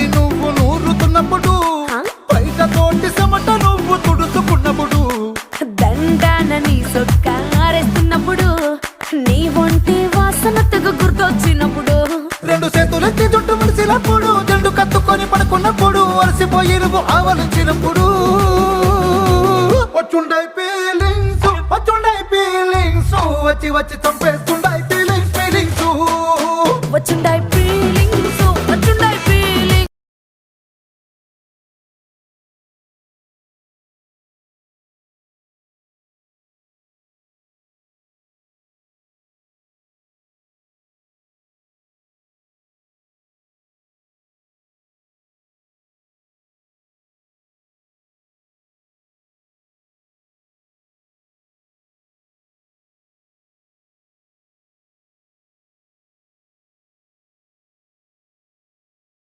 నువ్వు నూరుతున్నప్పుడు బయట తోటి చెమట నువ్వు తుడుచుకున్నప్పుడు దండాన నీ సొక్కారేస్తున్నప్పుడు నీ ఒంటి వాసన తెగ గుర్తొచ్చినప్పుడు రెండు చేతులెత్తి చుట్టు మలిసినప్పుడు జండు కత్తుకొని పడుకున్నప్పుడు అలసిపోయి నువ్వు ఆవలించినప్పుడు వచ్చుండై ఫీలింగ్స్ వచ్చి వచ్చి చంపేస్తుండ